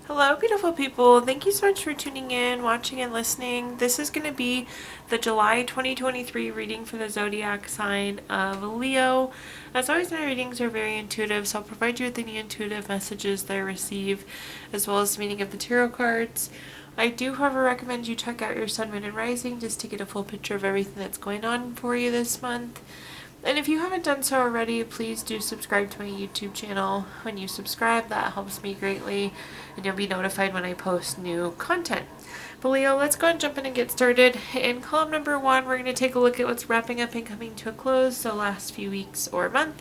Hello, beautiful people. Thank you so much for tuning in, watching, and listening. This is going to be the July 2023 reading for the zodiac sign of Leo. As always, my readings are very intuitive, so I'll provide you with any intuitive messages that I receive, as well as the meaning of the tarot cards. I do, however, recommend you check out your sun, moon, and rising just to get a full picture of everything that's going on for you this month. And if you haven't done so already, please do subscribe to my YouTube channel. When you subscribe, that helps me greatly, and you'll be notified when I post new content. But Leo, let's go and jump in and get started. In column number 1, we're going to take a look at what's wrapping up and coming to a close, so last few weeks or month.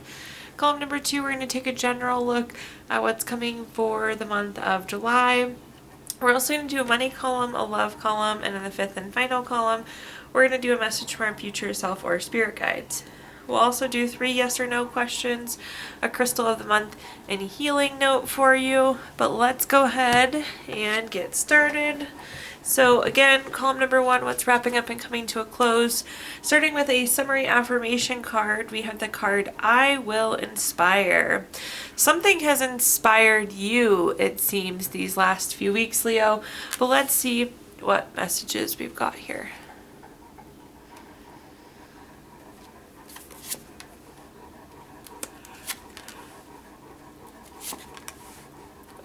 Column number 2, we're going to take a general look at what's coming for the month of July. We're also going to do a money column, a love column, and then the 5th and final column, we're going to do a message from our future self or spirit guides. We'll also do 3 yes or no questions, a crystal of the month, and a healing note for you. But let's go ahead and get started. So again, column number 1, what's wrapping up and coming to a close. Starting with a summary affirmation card, we have the card, I will inspire. Something has inspired you, it seems, these last few weeks, Leo. But let's see what messages we've got here.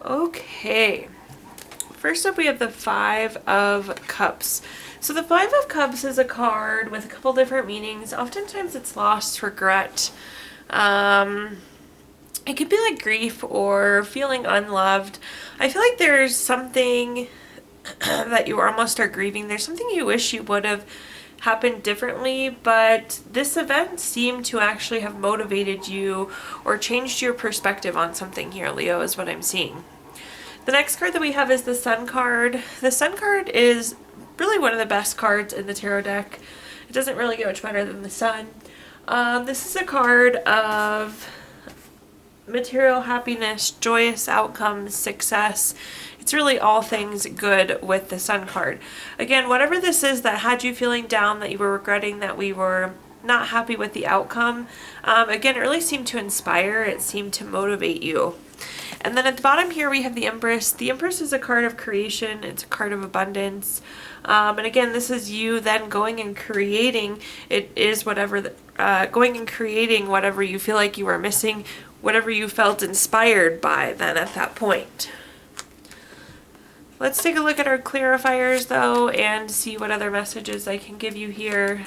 Okay, first up we have the 5 of Cups. So the 5 of Cups is a card with a couple different meanings. Oftentimes it's loss, regret. It could be like grief or feeling unloved. I feel like there's something that you almost are grieving. There's something you wish you would have happened differently, but this event seemed to actually have motivated you or changed your perspective on something here, Leo, is what I'm seeing. The next card that we have is the Sun card. The Sun card is really one of the best cards in the tarot deck. It doesn't really get much better than the Sun. This is a card of material happiness, joyous outcomes, success. It's really all things good with the Sun card. Again, whatever this is that had you feeling down, that you were regretting, that we were not happy with the outcome, again, it really seemed to inspire. It seemed to motivate you. And then at the bottom here we have the Empress. The Empress is a card of creation. It's a card of abundance. And again, this is you then going and creating. It is whatever, going and creating whatever you feel like you were missing, whatever you felt inspired by then at that point. Let's take a look at our clarifiers though and see what other messages I can give you here.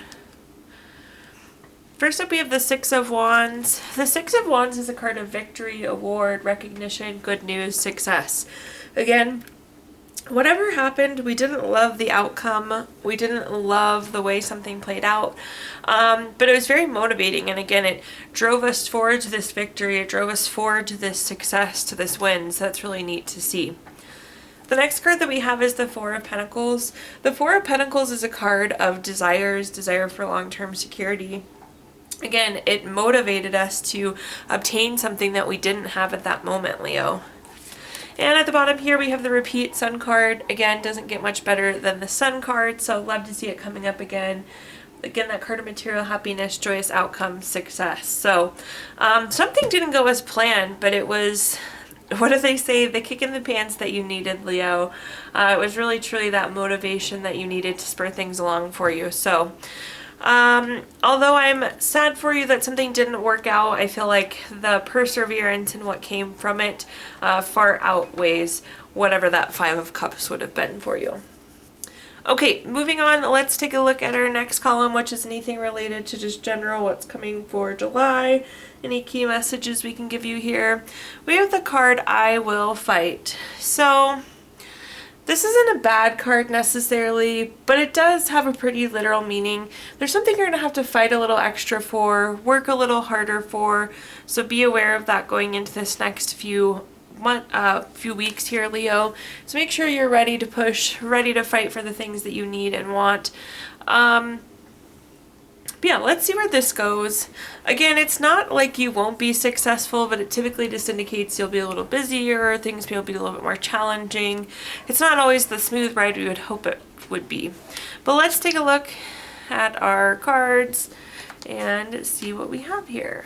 First up we have the 6 of Wands. The 6 of Wands is a card of victory, award, recognition, good news, success. Again, whatever happened, we didn't love the outcome. We didn't love the way something played out. But it was very motivating. And again, it drove us forward to this victory. It drove us forward to this success, to this win. So that's really neat to see. The next card that we have is the 4 of Pentacles. The 4 of Pentacles is a card of desires, desire for long-term security. Again, it motivated us to obtain something that we didn't have at that moment, Leo. And at the bottom here we have the repeat Sun card. Again, doesn't get much better than the Sun card, so love to see it coming up again. Again, that card of material happiness, joyous outcome, success. So something didn't go as planned, but it was, what do they say, the kick in the pants that you needed, Leo. It was really truly that motivation that you needed to spur things along for you. So although I'm sad for you that something didn't work out, I feel like the perseverance and what came from it far outweighs whatever that 5 of Cups would have been for you. Okay, moving on, let's take a look at our next column, which is anything related to just general what's coming for July. Any key messages we can give you here. We have the card, I will fight. So this isn't a bad card necessarily, but it does have a pretty literal meaning. There's something you're going to have to fight a little extra for, work a little harder for, so be aware of that going into this next few weeks here, Leo. So make sure you're ready to push, ready to fight for the things that you need and want. But yeah, let's see where this goes. Again, it's not like you won't be successful, but it typically just indicates you'll be a little busier, things will be a little bit more challenging. It's not always the smooth ride we would hope it would be. But let's take a look at our cards and see what we have here.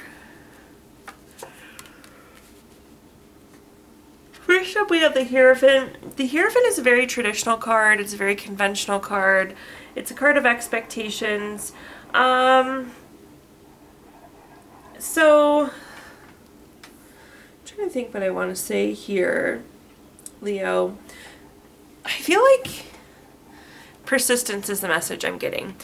First up, we have the Hierophant. The Hierophant is a very traditional card. It's a very conventional card. It's a card of expectations. So, I'm trying to think what I want to say here, Leo. I feel like persistence is the message I'm getting.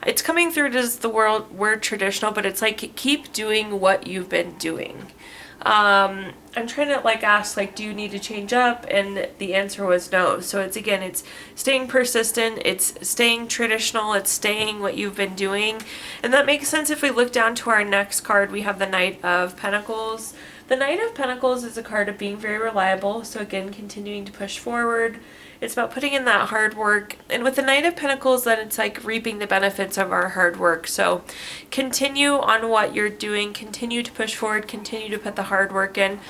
It's coming through as the word traditional, but it's like keep doing what you've been doing. I'm trying to like ask, like, do you need to change up? And the answer was no. So it's staying persistent, it's staying traditional, it's staying what you've been doing. And that makes sense if we look down to our next card. We have the Knight of Pentacles. The Knight of Pentacles is a card of being very reliable. So again, continuing to push forward. It's about putting in that hard work. And with the Knight of Pentacles, then it's like reaping the benefits of our hard work. So continue on what you're doing. Continue to push forward. Continue to put the hard work in.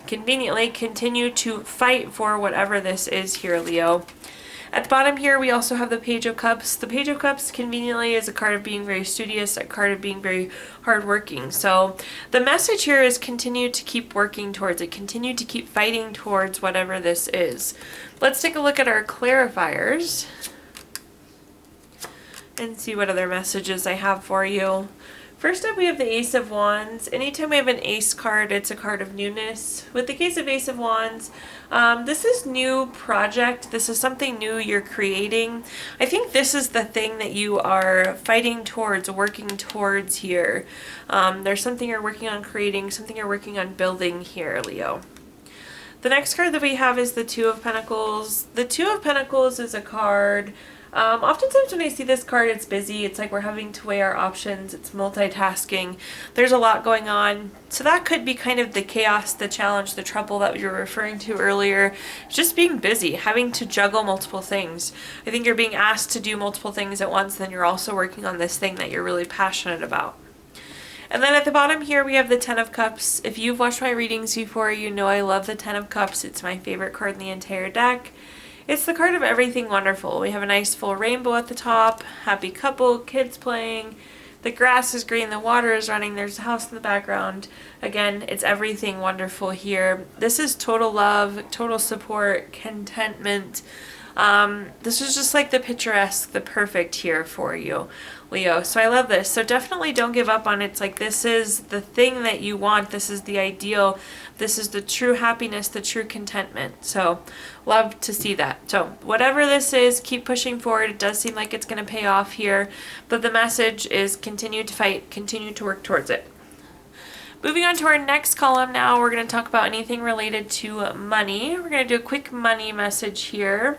Conveniently, continue to fight for whatever this is here, Leo. At the bottom here, we also have the Page of Cups. The Page of Cups, conveniently, is a card of being very studious, a card of being very hardworking. So the message here is continue to keep working towards it. Continue to keep fighting towards whatever this is. Let's take a look at our clarifiers and see what other messages I have for you. First up, we have the Ace of Wands. Anytime we have an Ace card, it's a card of newness. With the case of Ace of Wands, this is new project. This is something new you're creating. I think this is the thing that you are fighting towards, working towards here. There's something you're working on creating, something you're working on building here, Leo. The next card that we have is the Two of Pentacles. The Two of Pentacles is a card. Oftentimes when I see this card, it's busy. It's like we're having to weigh our options. It's multitasking. There's a lot going on. So that could be kind of the chaos, the challenge, the trouble that you were referring to earlier. Just being busy, having to juggle multiple things. I think you're being asked to do multiple things at once, then you're also working on this thing that you're really passionate about. And then at the bottom here, we have the Ten of Cups. If you've watched my readings before, you know I love the Ten of Cups. It's my favorite card in the entire deck. It's the card of everything wonderful. We have a nice full rainbow at the top, happy couple, kids playing, the grass is green, the water is running, there's a house in the background. Again, it's everything wonderful here. This is total love, total support, contentment. This is just like the picturesque, the perfect here for you, Leo. So I love this. So definitely don't give up on it. It's like this is the thing that you want. This is the ideal. This is the true happiness, the true contentment. So love to see that. So whatever this is, keep pushing forward. It does seem like it's going to pay off here, but the message is continue to fight, continue to work towards it. Moving on to our next column now, we're going to talk about anything related to money. We're going to do a quick money message here.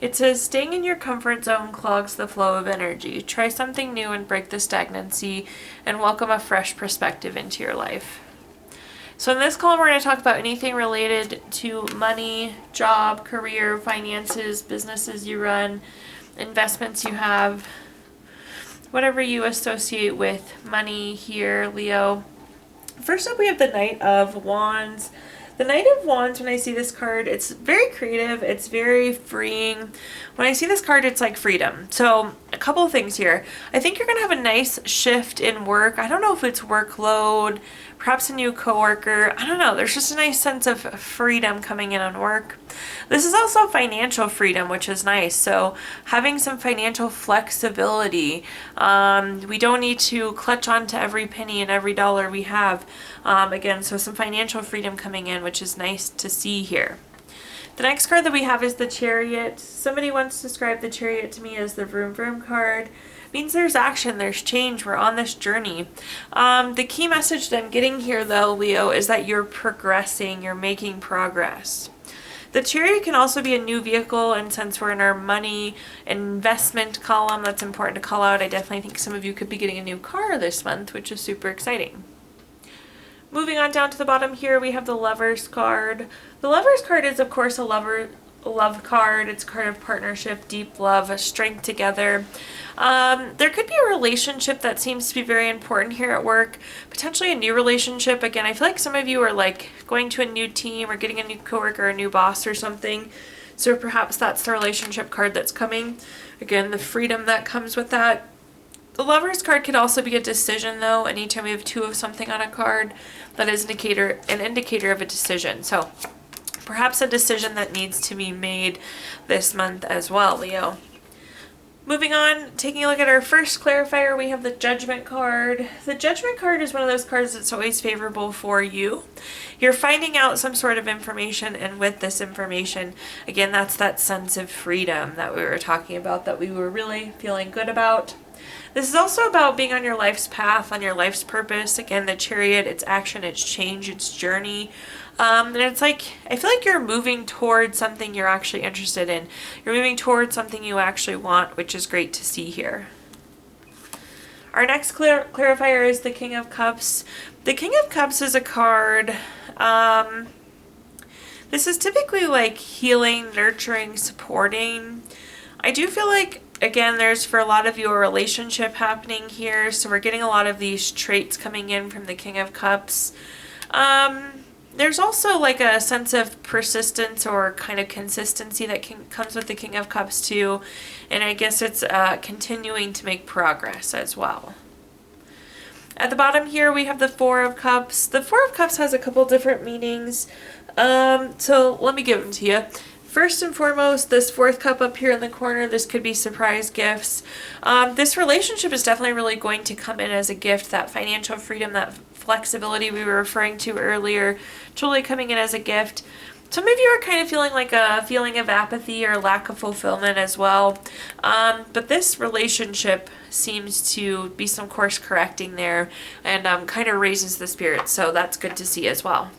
It says, staying in your comfort zone clogs the flow of energy. Try something new and break the stagnancy and welcome a fresh perspective into your life. So in this column, we're going to talk about anything related to money, job, career, finances, businesses you run, investments you have, whatever you associate with money here, Leo. First up, we have the Knight of Wands. The Knight of Wands, when I see this card, it's very creative. It's very freeing. When I see this card, it's like freedom. So a couple of things here. I think you're going to have a nice shift in work. I don't know if it's workload, perhaps a new coworker. I don't know. There's just a nice sense of freedom coming in on work. This is also financial freedom, which is nice. So having some financial flexibility. We don't need to clutch onto every penny and every dollar we have. Again, so some financial freedom coming in, which is nice to see here. The next card that we have is the Chariot. Somebody once described the Chariot to me as the vroom vroom card. It means there's action, there's change, we're on this journey. The key message that I'm getting here though, Leo, is that you're progressing, you're making progress. The Chariot can also be a new vehicle, and since we're in our money investment column, that's important to call out. I definitely think some of you could be getting a new car this month, which is super exciting. Moving on down to the bottom here, we have the Lover's card. The Lover's card is, of course, a love card. It's a card of partnership, deep love, strength together. There could be a relationship that seems to be very important here at work, potentially a new relationship. Again, I feel like some of you are like going to a new team or getting a new coworker, a new boss or something. So perhaps that's the relationship card that's coming. Again, the freedom that comes with that. The Lover's card could also be a decision, though. Anytime we have two of something on a card, that is an indicator of a decision. So perhaps a decision that needs to be made this month as well, Leo. Moving on, taking a look at our first clarifier, we have the Judgment card. The Judgment card is one of those cards that's always favorable for you. You're finding out some sort of information, and with this information, again, that's that sense of freedom that we were talking about, that we were really feeling good about. This is also about being on your life's path, on your life's purpose. Again, the Chariot, it's action, it's change, it's journey. And it's like, I feel like you're moving towards something you're actually interested in. You're moving towards something you actually want, which is great to see here. Our next clarifier is the King of Cups. The King of Cups is a card, this is typically like healing, nurturing, supporting. I do feel like, again, there's for a lot of you a relationship happening here, so we're getting a lot of these traits coming in from the King of Cups. There's also like a sense of persistence or kind of consistency that comes with the King of Cups too, and I guess it's continuing to make progress as well. At the bottom here we have the Four of Cups. The Four of Cups has a couple different meanings, so let me give them to you. First and foremost, this fourth cup up here in the corner, this could be surprise gifts. This relationship is definitely really going to come in as a gift. That financial freedom, that flexibility we were referring to earlier, totally coming in as a gift. Some of you are kind of feeling like a feeling of apathy or lack of fulfillment as well. But this relationship seems to be some course correcting there, and kind of raises the spirits, so that's good to see as well.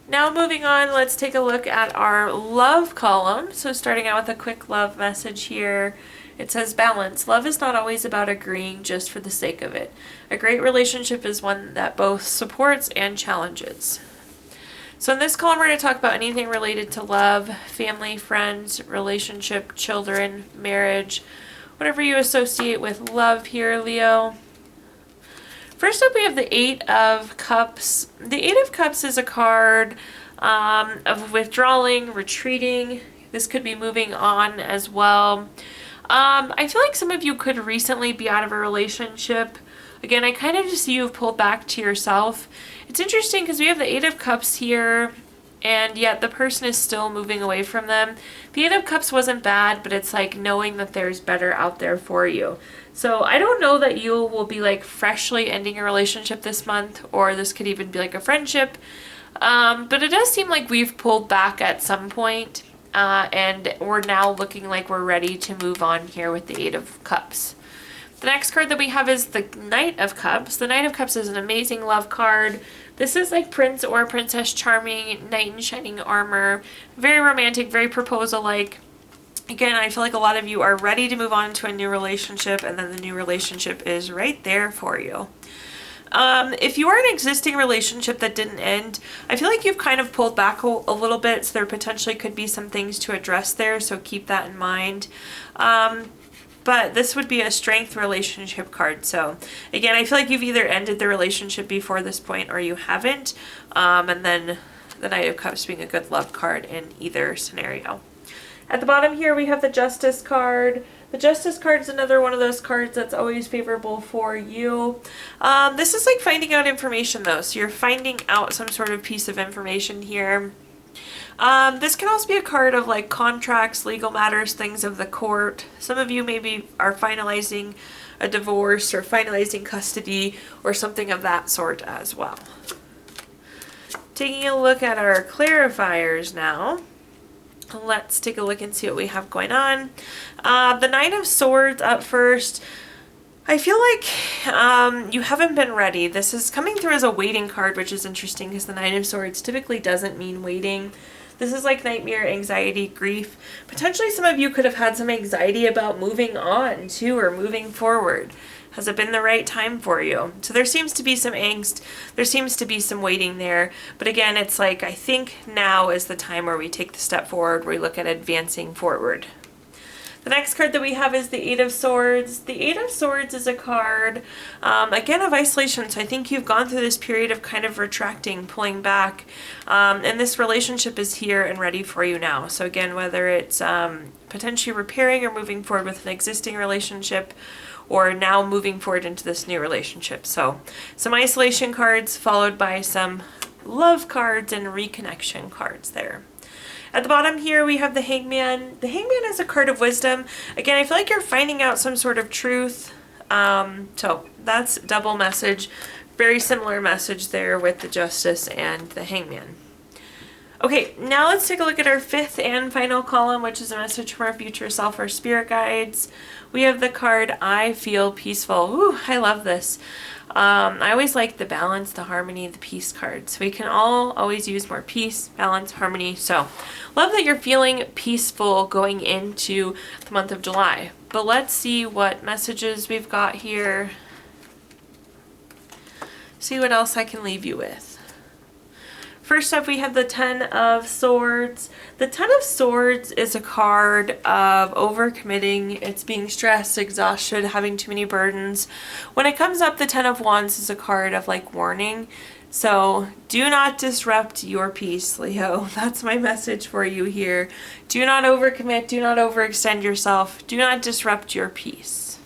Now moving on, let's take a look at our love column. So starting out with a quick love message here. It says balance. Love is not always about agreeing just for the sake of it. A great relationship is one that both supports and challenges. So in this column, we're going to talk about anything related to love, family, friends, relationship, children, marriage, whatever you associate with love here, Leo. First up, we have the Eight of Cups. The Eight of Cups is a card of withdrawing, retreating. This could be moving on as well. I feel like some of you could recently be out of a relationship. Again, I kind of just see you have pulled back to yourself. It's interesting because we have the Eight of Cups here, and yet the person is still moving away from them. The Eight of Cups wasn't bad, but it's like knowing that there's better out there for you. So I don't know that you will be like freshly ending a relationship this month, or this could even be like a friendship. But it does seem like we've pulled back at some point, and we're now looking like we're ready to move on here with the Eight of Cups. The next card that we have is the Knight of Cups. The Knight of Cups is an amazing love card. This is like Prince or Princess Charming, knight in shining armor. Very romantic, very proposal-like. Again, I feel like a lot of you are ready to move on to a new relationship, and then the new relationship is right there for you. If you are in an existing relationship that didn't end, I feel like you've kind of pulled back a little bit, so there potentially could be some things to address there, so keep that in mind. But this would be a strength relationship card. So again, I feel like you've either ended the relationship before this point or you haven't. And then the Knight of Cups being a good love card in either scenario. At the bottom here, we have the Justice card. The Justice card is another one of those cards that's always favorable for you. This is like finding out information though. So you're finding out some sort of piece of information here. This can also be a card of like contracts, legal matters, things of the court. Some of you maybe are finalizing a divorce or finalizing custody or something of that sort as well. Taking a look at our clarifiers now. Let's take a look and see what we have going on. The Nine of Swords up first. I feel like you haven't been ready. This is coming through as a waiting card, which is interesting because the Nine of Swords typically doesn't mean waiting. This is like nightmare, anxiety, grief. Potentially some of you could have had some anxiety about moving on too, or moving forward. Has it been the right time for you? So there seems to be some angst. There seems to be some waiting there. But again, it's like, I think now is the time where we take the step forward, where we look at advancing forward. The next card that we have is the Eight of Swords. The Eight of Swords is a card, again, of isolation. So I think you've gone through this period of kind of retracting, pulling back, and this relationship is here and ready for you now. So again, whether it's potentially repairing or moving forward with an existing relationship, or now moving forward into this new relationship. So some isolation cards followed by some love cards and reconnection cards there. At the bottom here, we have the Hangman. The Hangman is a card of wisdom. Again, I feel like you're finding out some sort of truth. So that's double message. Very similar message there with the Justice and the Hangman. Okay, now let's take a look at our fifth and final column, which is a message from our future self or spirit guides. We have the card, I feel peaceful. Ooh, I love this. I always like the balance, the harmony, the peace cards. We can all always use more peace, balance, harmony. So love that you're feeling peaceful going into the month of July. But let's see what messages we've got here. See what else I can leave you with. First up, we have the Ten of Swords. The Ten of Swords is a card of overcommitting. It's being stressed, exhausted, having too many burdens. When it comes up, the Ten of Wands is a card of like warning. So do not disrupt your peace, Leo. That's my message for you here. Do not overcommit. Do not overextend yourself. Do not disrupt your peace.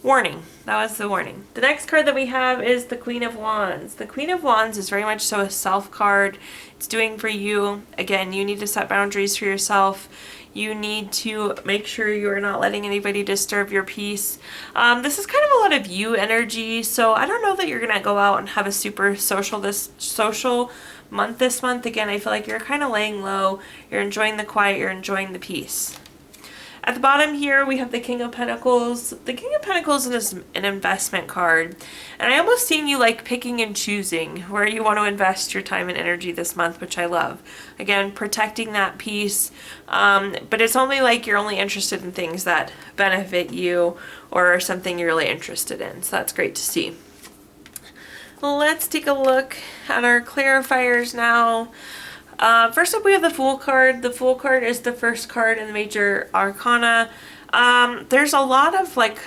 Warning. That was the warning. The next card that we have is the Queen of Wands. The Queen of Wands is very much so a self card. It's doing for you. Again, you need to set boundaries for yourself. You need to make sure you are not letting anybody disturb your peace. This is kind of a lot of you energy, so I don't know that you're going to go out and have a super social month this month. Again, I feel like you're kind of laying low. You're enjoying the quiet. You're enjoying the peace. At the bottom here, we have the King of Pentacles. The King of Pentacles is an investment card. And I almost seen you like picking and choosing where you want to invest your time and energy this month, which I love. Again, protecting that peace. But it's only like you're only interested in things that benefit you or something you're really interested in. So that's great to see. Let's take a look at our clarifiers now. First up, we have the Fool card. The Fool card is the first card in the major arcana. There's a lot of like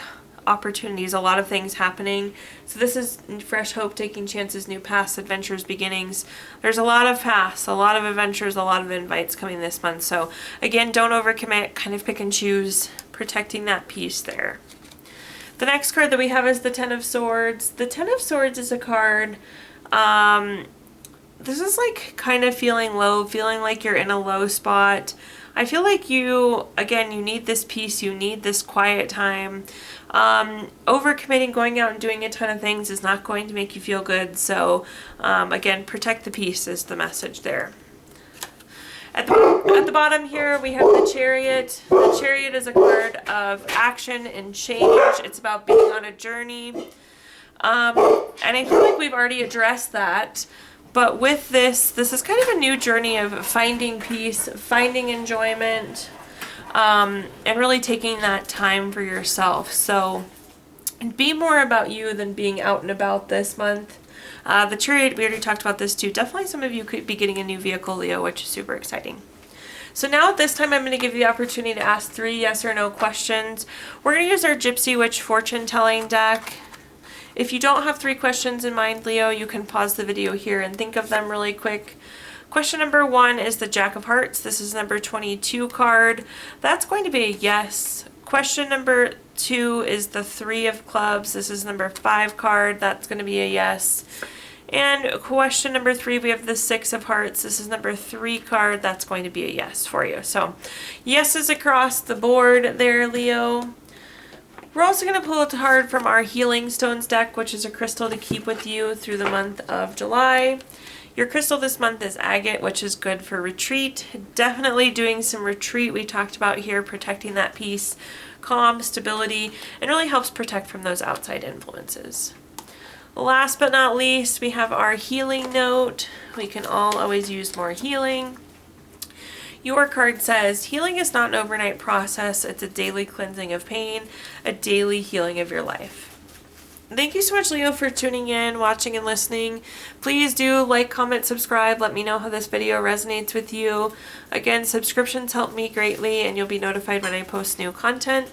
opportunities, a lot of things happening. So this is fresh hope, taking chances, new paths, adventures, beginnings. There's a lot of paths, a lot of adventures, a lot of invites coming this month. So again, don't overcommit, kind of pick and choose, protecting that peace there. The next card that we have is the Ten of Swords. The Ten of Swords is a card, this is like kind of feeling low, feeling like you're in a low spot. I feel like you need this peace, you need this quiet time. Overcommitting, going out and doing a ton of things is not going to make you feel good. So again, protect the peace is the message there. At the bottom here, we have the Chariot. The Chariot is a card of action and change. It's about being on a journey. And I feel like we've already addressed that. But with this is kind of a new journey of finding peace, finding enjoyment, and really taking that time for yourself. So be more about you than being out and about this month. The Chariot, we already talked about this too. Definitely some of you could be getting a new vehicle, Leo, which is super exciting. So now at this time, I'm going to give you the opportunity to ask 3 yes or no questions. We're going to use our Gypsy Witch fortune telling deck. If you don't have 3 questions in mind, Leo, you can pause the video here and think of them really quick. Question number 1 is the Jack of Hearts. This is number 22 card. That's going to be a yes. Question number 2 is the 3 of Clubs. This is number 5 card. That's going to be a yes. And question number 3, we have the 6 of Hearts. This is number 3 card. That's going to be a yes for you. So yeses across the board there, Leo. We're also going to pull a card from our Healing Stones deck, which is a crystal to keep with you through the month of July. Your crystal this month is agate, which is good for retreat. Definitely doing some retreat we talked about here, protecting that peace, calm, stability, and really helps protect from those outside influences. Last but not least, we have our healing note. We can all always use more healing. Your card says, healing is not an overnight process. It's a daily cleansing of pain, a daily healing of your life. Thank you so much, Leo, for tuning in, watching, and listening. Please do like, comment, subscribe. Let me know how this video resonates with you. Again, subscriptions help me greatly, and you'll be notified when I post new content.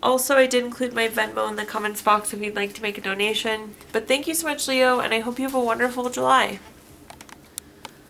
Also, I did include my Venmo in the comments box if you'd like to make a donation. But thank you so much, Leo, and I hope you have a wonderful July.